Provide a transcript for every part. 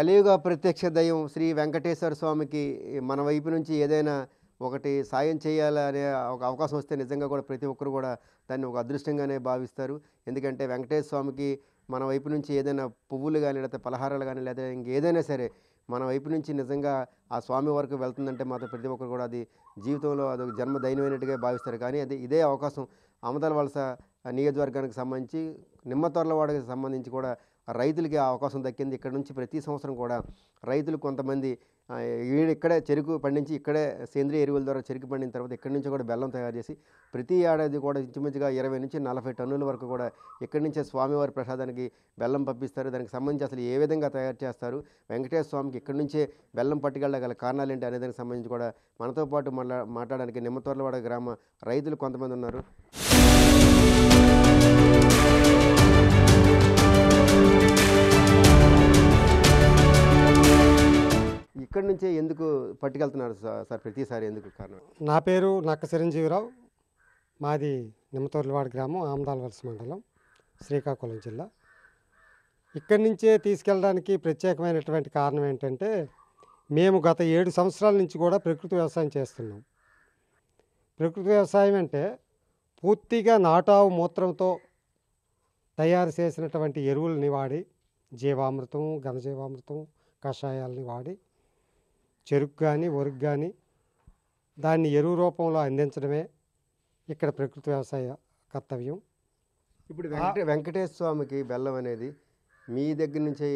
కలియుగ ప్రత్యక్ష దైవం శ్రీ వెంకటేశ్వర స్వామికి మన వైపు నుంచి ఏదైనా ఒకటి సాయం చేయాలనే ఒక అవకాశం వస్తే నిజంగా కూడా ప్రతి ఒక్కరు కూడా దాన్ని ఒక అదృష్టంగానే భావిస్తారు. ఎందుకంటే వెంకటేశ్వర స్వామికి మన వైపు నుంచి ఏదైనా పువ్వులు గానీ, లేకపోతే పలహారాలు గానీ, లేదా ఇంకేదైనా సరే మన వైపు నుంచి నిజంగా ఆ స్వామి వరకు వెళ్తుందంటే మాత్రం ప్రతి ఒక్కరు కూడా అది జీవితంలో అదొక జన్మ దైనమైనట్టుగా భావిస్తారు. కానీ ఇదే అవకాశం ఆమదాల వలస నియోజకవర్గానికి సంబంధించి నిమ్మతోర్లవాడకి సంబంధించి కూడా రైతులకి ఆ అవకాశం దక్కింది. ఇక్కడ నుంచి ప్రతి సంవత్సరం కూడా రైతులు కొంతమంది ఇక్కడే చెరుకు పండించి ఇక్కడే సేంద్రియ ఎరువుల ద్వారా చెరుకు పండిన తర్వాత ఇక్కడి నుంచి కూడా బెల్లం తయారు చేసి ప్రతి ఏడాది కూడా ఇంచుమించుగా 20 నుంచి 40 టన్నుల వరకు కూడా ఇక్కడి నుంచే స్వామివారి ప్రసాదానికి బెల్లం పంపిస్తారు. దానికి సంబంధించి అసలు ఏ విధంగా తయారు చేస్తారు, వెంకటేశ్వర స్వామికి ఇక్కడి నుంచే బెల్లం పట్టుకెళ్ళగల కారణాలు ఏంటి అనే దానికి సంబంధించి కూడా మనతో పాటు మాట్లాడడానికి నిమ్మతోర్లవాడ గ్రామ రైతులు కొంతమంది ఉన్నారు. ఇక్కడి నుంచే ఎందుకు పట్టుకెళ్తున్నారు సార్ ప్రతిసారి, ఎందుకు కారణం? నా పేరు నక్క చిరంజీవిరావు. మాది నిమ్మతోర్లవాడ గ్రామం, ఆమదాల వలస మండలం, శ్రీకాకుళం జిల్లా. ఇక్కడి నుంచే తీసుకెళ్ళడానికి ప్రత్యేకమైనటువంటి కారణం ఏంటంటే, మేము గత 7 సంవత్సరాల నుంచి కూడా ప్రకృతి వ్యవసాయం చేస్తున్నాం. ప్రకృతి వ్యవసాయం అంటే పూర్తిగా నాటావు మూత్రంతో తయారు చేసినటువంటి ఎరువులని వాడి, జీవామృతం, ఘనజీవామృతం, కషాయాలని వాడి చెరుకు కానీ వరకు కానీ దాన్ని ఎరువు రూపంలో అందించడమే ఇక్కడ ప్రకృతి వ్యవసాయ కర్తవ్యం. ఇప్పుడు వెంకటేశ్వర స్వామికి బెల్లం అనేది మీ దగ్గర నుంచి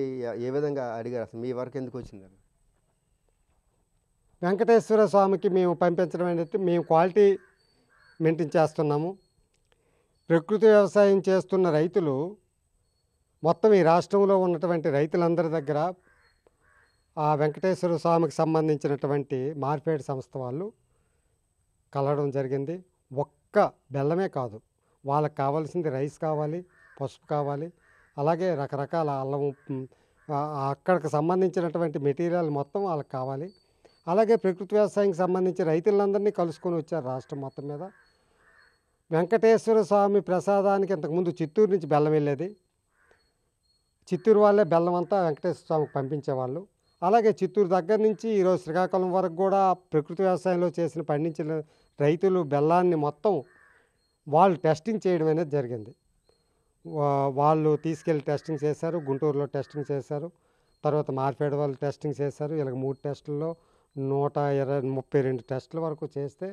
ఏ విధంగా అడిగారు, అసలు మీ వరకు ఎందుకు వచ్చింది? వెంకటేశ్వర స్వామికి మేము పంపించడం అనేది మేము క్వాలిటీ మెయింటైన్ చేస్తున్నాము. ప్రకృతి వ్యవసాయం చేస్తున్న రైతులు మొత్తం ఈ రాష్ట్రంలో ఉన్నటువంటి రైతులందరి దగ్గర ఆ వెంకటేశ్వర స్వామికి సంబంధించినటువంటి మార్పేడ్ సంస్థ వాళ్ళు కలవడం జరిగింది. ఒక్క బెల్లమే కాదు, వాళ్ళకి కావాల్సింది రైస్ కావాలి, పసుపు కావాలి, అలాగే రకరకాల అల్లం, అక్కడికి సంబంధించినటువంటి మెటీరియల్ మొత్తం వాళ్ళకి కావాలి. అలాగే ప్రకృతి వ్యవసాయానికి సంబంధించి రైతులందరినీ కలుసుకొని వచ్చారు రాష్ట్రం మొత్తం మీద. వెంకటేశ్వర స్వామి ప్రసాదానికి ఇంతకుముందు చిత్తూరు నుంచి బెల్లం వెళ్ళేది. చిత్తూరు వాళ్ళే బెల్లం అంతా వెంకటేశ్వర స్వామికి పంపించేవాళ్ళు. అలాగే చిత్తూరు దగ్గర నుంచి ఈరోజు శ్రీకాకుళం వరకు కూడా ప్రకృతి వ్యవసాయంలో పండించిన రైతులు బెల్లాన్ని మొత్తం వాళ్ళు టెస్టింగ్ చేయడం అనేది జరిగింది. వాళ్ళు తీసుకెళ్ళి టెస్టింగ్ చేశారు, గుంటూరులో టెస్టింగ్ చేశారు, తర్వాత మార్పేట వాళ్ళు టెస్టింగ్ చేశారు. ఇలా 3 టెస్టుల్లో 132 టెస్టుల వరకు చేస్తే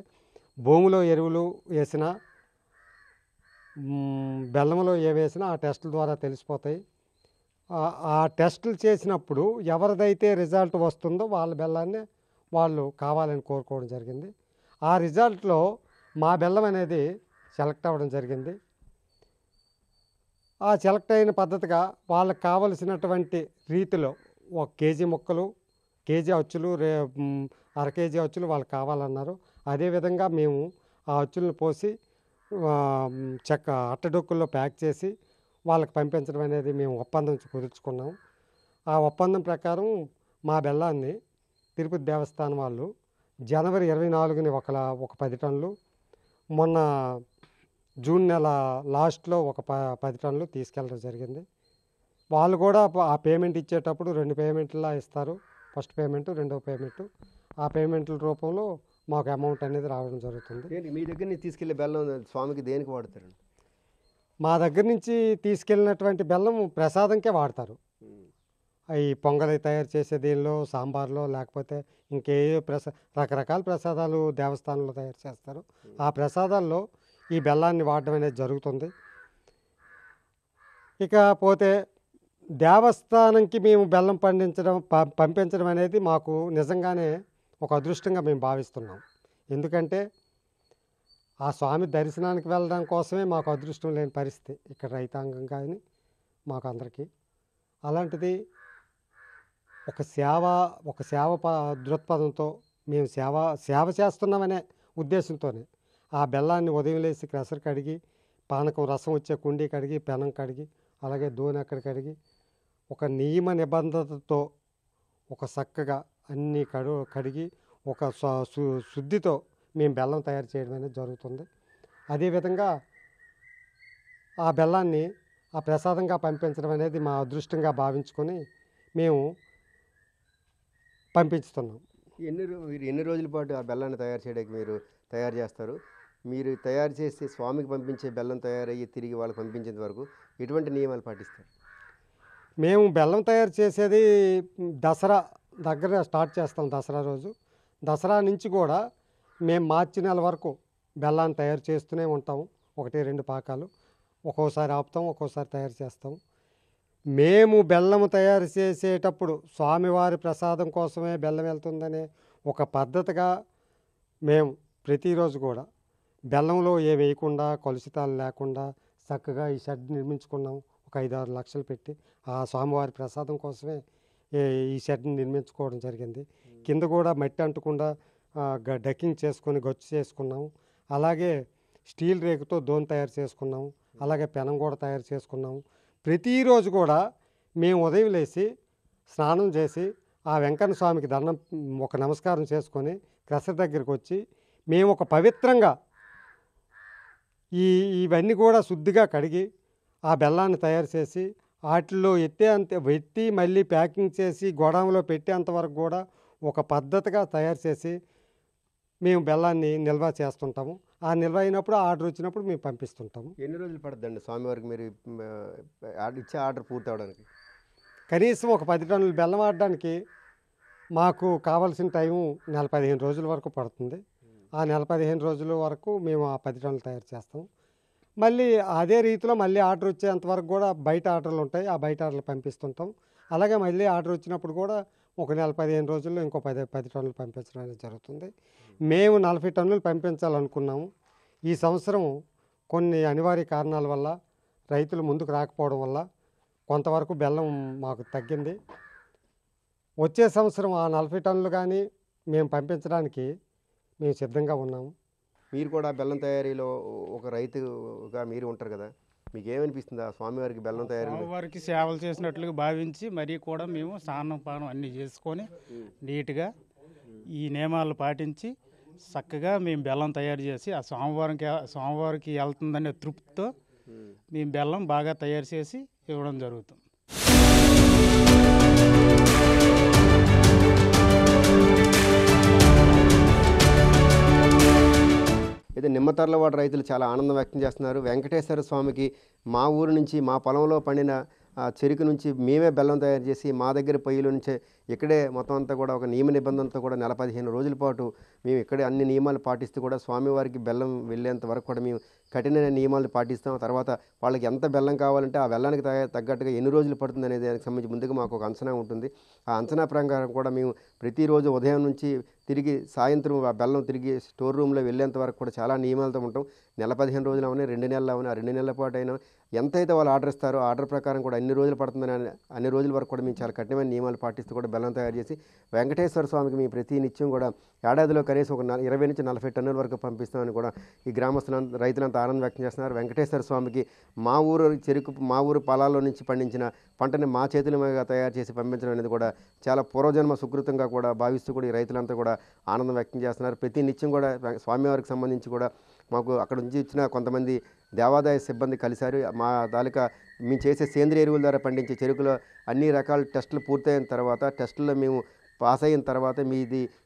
భూమిలో ఎరువులు వేసినా, బెల్లంలో ఏ వేసినా ఆ టెస్టుల ద్వారా తెలిసిపోతాయి. ఆ టెస్టులు చేసినప్పుడు ఎవరిదైతే రిజల్ట్ వస్తుందో వాళ్ళ బెల్లాన్ని వాళ్ళు కావాలని కోరుకోవడం జరిగింది. ఆ రిజల్ట్లో మా బెల్లం అనేది సెలెక్ట్ అవ్వడం జరిగింది. ఆ సెలెక్ట్ అయిన పద్ధతిగా వాళ్ళకి కావలసినటువంటి రీతిలో 1 కేజీ ముక్కలు, కేజీ అచ్చులు, అర కేజీ అచ్చులు వాళ్ళకి కావాలన్నారు. అదేవిధంగా మేము ఆ అచ్చులను పోసి అట్టడొక్కుల్లో ప్యాక్ చేసి వాళ్ళకి పంపించడం అనేది మేము ఒప్పందం కుదుర్చుకున్నాం. ఆ ఒప్పందం ప్రకారం మా బెల్లాన్ని తిరుపతి దేవస్థానం వాళ్ళు జనవరి 24ని ఒక 10 టన్నులు, మొన్న జూన్ నెల లాస్ట్లో ఒక 10 టన్నులు తీసుకెళ్ళడం జరిగింది. వాళ్ళు కూడా ఆ పేమెంట్ ఇచ్చేటప్పుడు 2 పేమెంట్లా ఇస్తారు. ఫస్ట్ పేమెంటు, రెండవ పేమెంటు. ఆ పేమెంట్ల రూపంలో మాకు అమౌంట్ అనేది రావడం జరుగుతుంది. మీ దగ్గర నుంచి తీసుకెళ్ళే బెల్లం స్వామికి దేనికి వాడతారండి? మా దగ్గర నుంచి తీసుకెళ్ళినటువంటి బెల్లం ప్రసాదంకే వాడతారు. ఈ పొంగలి తయారు చేసే దీనిలో, సాంబార్లో, లేకపోతే ఇంకే రకరకాల ప్రసాదాలు దేవస్థానంలో తయారు చేస్తారు. ఆ ప్రసాదాల్లో ఈ బెల్లాన్ని వాడడం అనేది జరుగుతుంది. ఇకపోతే దేవస్థానంకి మేము బెల్లం పంపించడం అనేది మాకు నిజంగానే ఒక అదృష్టంగా మేము భావిస్తున్నాం. ఎందుకంటే ఆ స్వామి దర్శనానికి వెళ్ళడం కోసమే మాకు అదృష్టం లేని పరిస్థితి ఇక్కడ రైతాంగం కానీ మాకు అందరికీ. అలాంటిది ఒక సేవ దృక్పథంతో మేము సేవ చేస్తున్నామనే ఉద్దేశంతోనే ఆ బెల్లాన్ని ఉదయం లేసి క్రెషర్ కడిగి, పానకం రసం వచ్చే కుండీ కడిగి, పెనం కడిగి, అలాగే దోణి అక్కడ కడిగి, ఒక నియమ నిబంధనతో ఒక చక్కగా అన్నీ కడిగి ఒక శుద్ధితో మేము బెల్లం తయారు చేయడం అనేది జరుగుతుంది. అదేవిధంగా ఆ బెల్లాన్ని ఆ ప్రసాదంగా పంపించడం అనేది మా అదృష్టంగా భావించుకొని మేము పంపిస్తున్నాం. మీరు ఎన్ని రోజుల పాటు ఆ బెల్లాన్ని తయారు చేయడానికి మీరు తయారు చేస్తారు? మీరు తయారు చేసి స్వామికి పంపించే బెల్లం తయారయ్యి తిరిగి వాళ్ళకి పంపించేంత వరకు ఎటువంటి నియమాలు పాటిస్తారు? మేము బెల్లం తయారు చేసేది దసరా దగ్గర స్టార్ట్ చేస్తాం. దసరా రోజు, దసరా నుంచి కూడా మేము మార్చి నెల వరకు బెల్లాన్ని తయారు చేస్తూనే ఉంటాము. 1-2 పాకాలు ఒక్కోసారి ఆపుతాం, ఒక్కోసారి తయారు చేస్తాం. మేము బెల్లము తయారు చేసేటప్పుడు స్వామివారి ప్రసాదం కోసమే బెల్లం వెళ్తుందనే ఒక పద్ధతిగా మేము ప్రతిరోజు కూడా బెల్లంలో ఏ వేయకుండా, కలుషితాలు లేకుండా చక్కగా ఈ షెడ్ నిర్మించుకున్నాం. ఒక 5-6 లక్షలు పెట్టి ఆ స్వామివారి ప్రసాదం కోసమే ఈ షెడ్ని నిర్మించుకోవడం జరిగింది. కింద కూడా మట్టి అంటకుండా డక్కింగ్ చేసుకొని గచ్చు చేసుకున్నాము. అలాగే స్టీల్ రేకుతో దోణి తయారు చేసుకున్నాము. అలాగే పెనం కూడా తయారు చేసుకున్నాము. ప్రతిరోజు కూడా మేము ఉదయం లేచి స్నానం చేసి ఆ వెంకన్న స్వామికి దండం ఒక నమస్కారం చేసుకొని క్రషర్ దగ్గరికి వచ్చి మేము ఒక పవిత్రంగా ఇవన్నీ కూడా శుద్ధిగా కడిగి ఆ బెల్లాన్ని తయారు చేసి వాటిల్లో ఎత్తి మళ్ళీ ప్యాకింగ్ చేసి గోడాంలో పెట్టేంతవరకు కూడా ఒక పద్ధతిగా తయారు చేసి మేము బెల్లాన్ని నిల్వ చేస్తుంటాము. ఆ నిల్వ అయినప్పుడు ఆర్డర్ వచ్చినప్పుడు మేము పంపిస్తుంటాము. ఎన్ని రోజులు పడుతుందండి స్వామివారికి మీరు ఇచ్చే ఆర్డర్ పూర్తి అవడానికి? కనీసం ఒక 10 టన్నుల బెల్లం ఆడడానికి మాకు కావాల్సిన టైము 15 రోజుల వరకు పడుతుంది. ఆ 15 రోజుల వరకు మేము ఆ 10 టన్నులు తయారు చేస్తాం. మళ్ళీ అదే రీతిలో మళ్ళీ ఆర్డర్ వచ్చేంతవరకు కూడా బయట ఆర్డర్లు ఉంటాయి. ఆ బయట ఆర్డర్లు పంపిస్తుంటాం. అలాగే మళ్ళీ ఆర్డర్ వచ్చినప్పుడు కూడా ఒక 15 రోజుల్లో ఇంకో 10 టన్నులు పంపించడం అనేది జరుగుతుంది. మేము 40 టన్నులు పంపించాలనుకున్నాము. ఈ సంవత్సరం కొన్ని అనివార్య కారణాల వల్ల రైతులు ముందుకు రాకపోవడం వల్ల కొంతవరకు బెల్లం మాకు తగ్గింది. వచ్చే సంవత్సరం ఆ 40 టన్నులు కానీ మేము పంపించడానికి మేము సిద్ధంగా ఉన్నాము. మీరు కూడా బెల్లం తయారీలో ఒక రైతుగా మీరు ఉంటారు కదా, మీకు ఏమనిపిస్తుంది ఆ స్వామివారికి బెల్లం తయారీ? స్వామివారికి సేవలు చేసినట్లుగా భావించి మరీ కూడా మేము స్నానం పానం అన్నీ చేసుకొని నీట్గా ఈ నియమాలు పాటించి చక్కగా మేము బెల్లం తయారు చేసి ఆ స్వామివారికి వెళ్తుందనే తృప్తితో మేము బెల్లం బాగా తయారు చేసి ఇవ్వడం జరుగుతుంది. అయితే నిమ్మతర్లవాడ రైతులు చాలా ఆనందం వ్యక్తం చేస్తున్నారు. వెంకటేశ్వర స్వామికి మా ఊరు నుంచి మా పొలంలో పండిన చెరుకు నుంచి మేమే బెల్లం తయారు చేసి మా దగ్గర పొయ్యిల నుంచే ఇక్కడే మొత్తం అంతా కూడా ఒక నియమ నిబంధనతో కూడా 15 రోజుల పాటు మేము ఇక్కడే అన్ని నియమాలు పాటిస్తూ కూడా స్వామివారికి బెల్లం వెళ్ళేంత వరకు కూడా మేము కఠినమైన నియమాలు పాటిస్తాం. తర్వాత వాళ్ళకి ఎంత బెల్లం కావాలంటే ఆ బెల్లానికి తగ్గట్టుగా ఎన్ని రోజులు పడుతుంది అనేది దానికి సంబంధించి ముందుగా మాకు ఒక అంచనా ఉంటుంది. ఆ అంచనా ప్రకారం కూడా మేము ప్రతిరోజు ఉదయం నుంచి తిరిగి సాయంత్రం ఆ బెల్లం తిరిగి స్టోర్ రూమ్లో వెళ్ళేంత వరకు కూడా చాలా నియమాలతో ఉంటాం. 15 రోజులు అవన్నీ 2 నెలలు అవన్నీ ఆ 2 నెలల పాటు అయినా ఎంతైతే వాళ్ళు ఆర్డర్ ఇస్తారో ఆర్డర్ ప్రకారం కూడా అన్ని రోజులు పడుతుందని అన్ని రోజుల వరకు కూడా మేము చాలా కఠినమైన నియమాలు పాటిస్తూ కూడా బెల్లం తయారు చేసి వెంకటేశ్వర స్వామికి మేము ప్రతి నిత్యం కూడా ఏడాదిలో కనీసం ఒక 20 నుంచి 40 టన్నుల వరకు పంపిస్తామని కూడా ఈ గ్రామస్తులంతా రైతులంతా ఆనందం వ్యక్తం చేస్తున్నారు. వెంకటేశ్వర స్వామికి మా ఊరు చెరుకు మా ఊరు పొలాల్లో నుంచి పండించిన పంటని మా చేతుల మీదుగా తయారు చేసి పంపించడం అనేది కూడా చాలా పూర్వజన్మ సుకృతంగా కూడా భావిస్తూ కూడా ఈ రైతులంతా కూడా ఆనందం వ్యక్తం చేస్తున్నారు. ప్రతి నిత్యం కూడా స్వామివారికి సంబంధించి కూడా మాకు అక్కడ నుంచి ఇచ్చిన కొంతమంది దేవాదాయ సిబ్బంది కలిశారు. మా తాలూకా మేము చేసే సేంద్రియ ఎరువుల ద్వారా పండించే చెరుకులో అన్ని రకాల టెస్టులు పూర్తయిన తర్వాత టెస్టుల్లో మేము పాస్ అయిన తర్వాత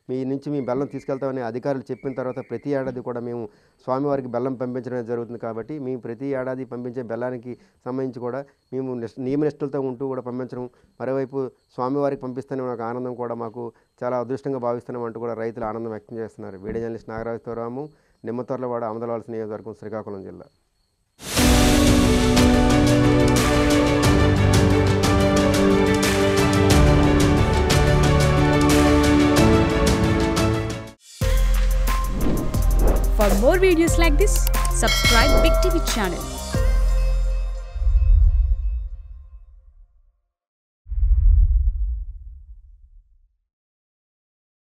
మీ నుంచి మేము బెల్లం తీసుకెళ్తామని అధికారులు చెప్పిన తర్వాత ప్రతి ఏడాది కూడా మేము స్వామివారికి బెల్లం పంపించడం జరుగుతుంది. కాబట్టి మేము ప్రతి ఏడాది పంపించే బెల్లానికి సంబంధించి కూడా మేము నియమనిష్టలతో ఉంటూ కూడా పంపించడం, మరోవైపు స్వామివారికి పంపిస్తేనే మాకు ఆనందం కూడా మాకు చాలా అదృష్టంగా భావిస్తున్నాం అంటూ కూడా రైతులు ఆనందం వ్యక్తం చేస్తున్నారు. వీడియో జర్నలిస్ట్ నాగరాజరావు, నిమ్మతర్లవాడ, ఆమదలవలస నియోజకవర్గం, శ్రీకాకుళం జిల్లా. For more videos like this, subscribe Big TV channel.